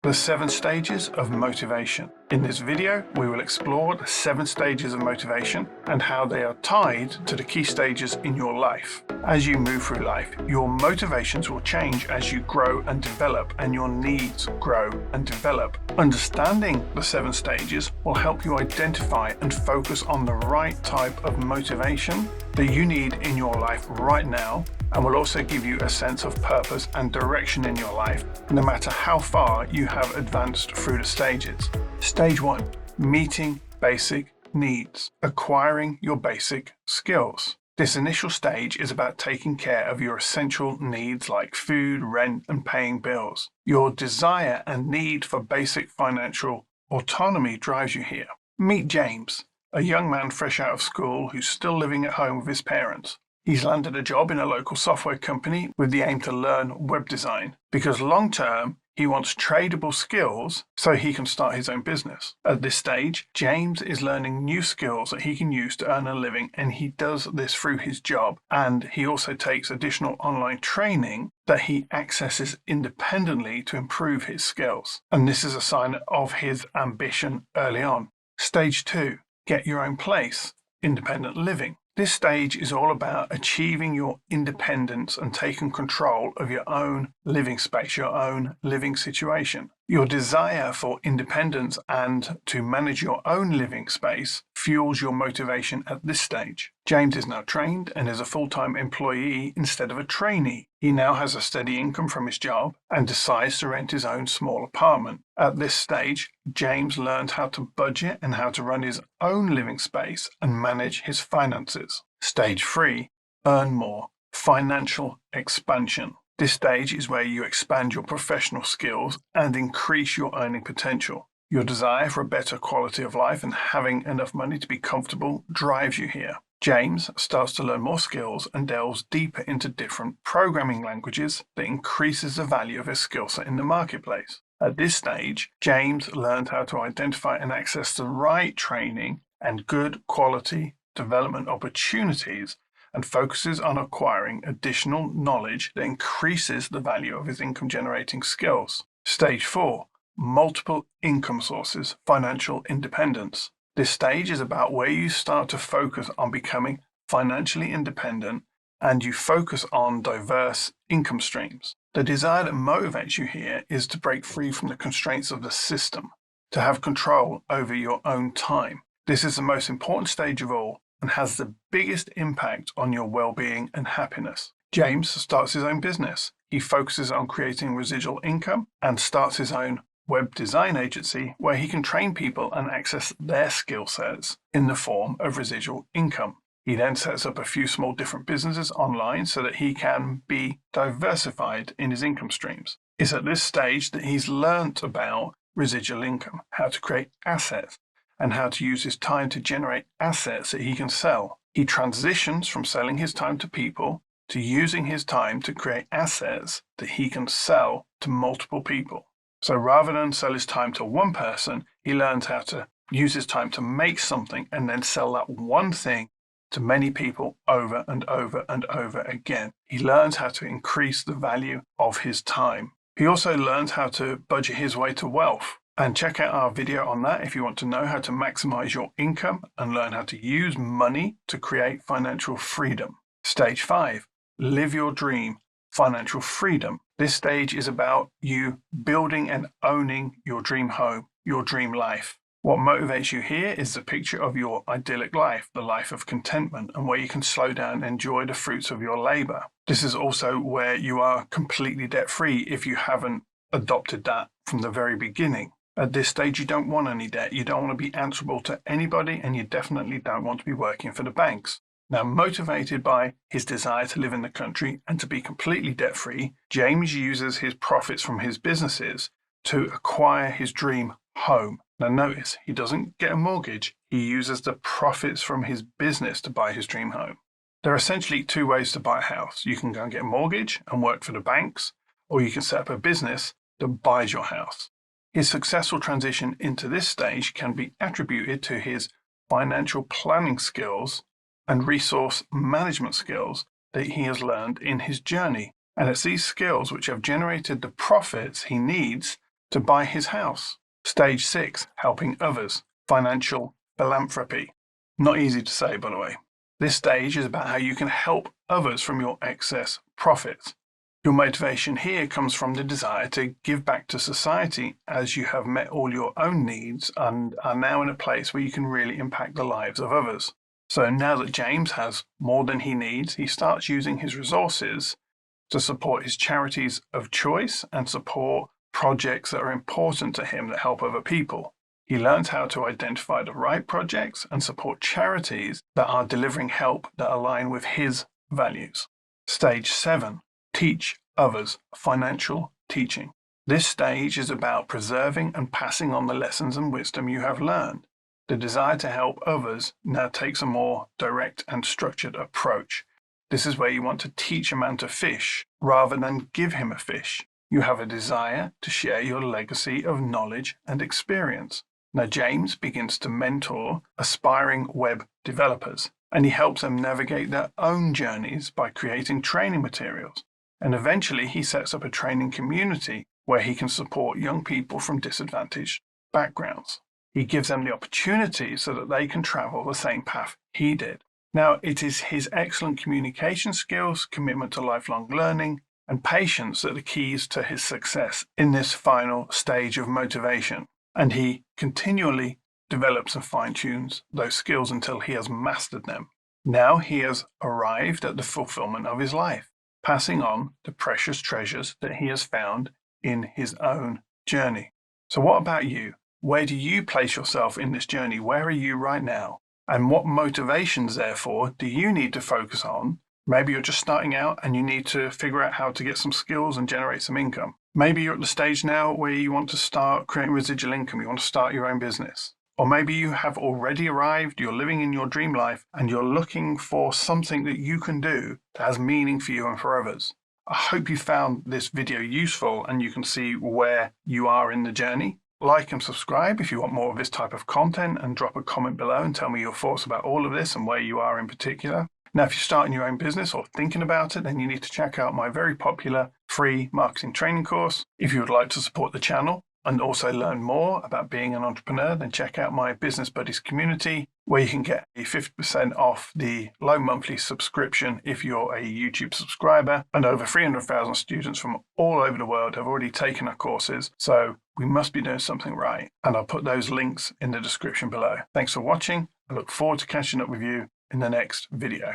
The 7 stages of motivation. In this video, we will explore the 7 stages of motivation and how they are tied to the key stages in your life. As you move through life, your motivations will change as you grow and develop, and your needs grow and develop. Understanding the 7 stages will help you identify and focus on the right type of motivation that you need in your life right now, and will also give you a sense of purpose and direction in your life, no matter how far you have advanced through the stages. Stage 1. Meeting basic needs. Acquiring your basic skills. This initial stage is about taking care of your essential needs like food, rent, and paying bills. Your desire and need for basic financial autonomy drives you here. Meet James, a young man fresh out of school who's still living at home with his parents. He's landed a job in a local software company with the aim to learn web design, because long-term he wants tradable skills so he can start his own business. At this stage, James is learning new skills that he can use to earn a living, and he does this through his job, and he also takes additional online training that he accesses independently to improve his skills. And this is a sign of his ambition early on. Stage 2. Get your own place. Independent living. This stage is all about achieving your independence and taking control of your own living space, your own living situation. Your desire for independence and to manage your own living space fuels your motivation at this stage. James is now trained and is a full-time employee instead of a trainee. He now has a steady income from his job and decides to rent his own small apartment. At this stage, James learns how to budget and how to run his own living space and manage his finances. Stage 3. Earn more. Financial expansion. This stage is where you expand your professional skills and increase your earning potential. Your desire for a better quality of life and having enough money to be comfortable drives you here. James starts to learn more skills and delves deeper into different programming languages that increases the value of his skill set in the marketplace. At this stage, James learned how to identify and access the right training and good quality development opportunities, and focuses on acquiring additional knowledge that increases the value of his income-generating skills. Stage 4. Multiple income sources, financial independence. This stage is about where you start to focus on becoming financially independent, and you focus on diverse income streams. The desire that motivates you here is to break free from the constraints of the system, to have control over your own time. This is the most important stage of all, and has the biggest impact on your well-being and happiness. James starts his own business. He focuses on creating residual income and starts his own web design agency where he can train people and access their skill sets in the form of residual income. He then sets up a few small different businesses online so that he can be diversified in his income streams. It's at this stage that he's learnt about residual income, how to create assets, and how to use his time to generate assets that he can sell. He transitions from selling his time to people to using his time to create assets that he can sell to multiple people. So rather than sell his time to one person, he learns how to use his time to make something and then sell that one thing to many people over and over and over again. He learns how to increase the value of his time. He also learns how to budget his way to wealth. And check out our video on that if you want to know how to maximize your income and learn how to use money to create financial freedom. Stage 5. Live your dream. Financial freedom. This stage is about you building and owning your dream home, your dream life. What motivates you here is the picture of your idyllic life, the life of contentment, and where you can slow down and enjoy the fruits of your labor. This is also where you are completely debt-free if you haven't adopted that from the very beginning. At this stage, you don't want any debt, you don't want to be answerable to anybody, and you definitely don't want to be working for the banks. Now, motivated by his desire to live in the country and to be completely debt-free, James uses his profits from his businesses to acquire his dream home. Now notice, he doesn't get a mortgage, he uses the profits from his business to buy his dream home. There are essentially 2 ways to buy a house. You can go and get a mortgage and work for the banks, or you can set up a business that buys your house. His successful transition into this stage can be attributed to his financial planning skills and resource management skills that he has learned in his journey. And it's these skills which have generated the profits he needs to buy his house. Stage 6, helping others, financial philanthropy. Not easy to say, by the way. This stage is about how you can help others from your excess profits. Your motivation here comes from the desire to give back to society as you have met all your own needs and are now in a place where you can really impact the lives of others. So now that James has more than he needs, he starts using his resources to support his charities of choice and support projects that are important to him that help other people. He learns how to identify the right projects and support charities that are delivering help that align with his values. Stage 7, teach others, financial teaching. This stage is about preserving and passing on the lessons and wisdom you have learned. The desire to help others now takes a more direct and structured approach. This is where you want to teach a man to fish rather than give him a fish. You have a desire to share your legacy of knowledge and experience. Now, James begins to mentor aspiring web developers, and he helps them navigate their own journeys by creating training materials. And eventually, he sets up a training community where he can support young people from disadvantaged backgrounds. He gives them the opportunity so that they can travel the same path he did. Now, it is his excellent communication skills, commitment to lifelong learning, and patience that are the keys to his success in this final stage of motivation. And he continually develops and fine-tunes those skills until he has mastered them. Now he has arrived at the fulfillment of his life, passing on the precious treasures that he has found in his own journey. So what about you? Where do you place yourself in this journey? Where are you right now? And what motivations, therefore, do you need to focus on? Maybe you're just starting out and you need to figure out how to get some skills and generate some income. Maybe you're at the stage now where you want to start creating residual income. You want to start your own business. Or maybe you have already arrived, you're living in your dream life, and you're looking for something that you can do that has meaning for you and for others. I hope you found this video useful and you can see where you are in the journey. Like and subscribe if you want more of this type of content, and drop a comment below and tell me your thoughts about all of this and where you are in particular. Now, if you're starting your own business or thinking about it, then you need to check out my very popular free marketing training course. If you would like to support the channel and also learn more about being an entrepreneur, then check out my Business Buddies community, where you can get a 50% off the low monthly subscription if you're a YouTube subscriber. And over 300,000 students from all over the world have already taken our courses, so we must be doing something right. And I'll put those links in the description below. Thanks for watching. I look forward to catching up with you in the next video.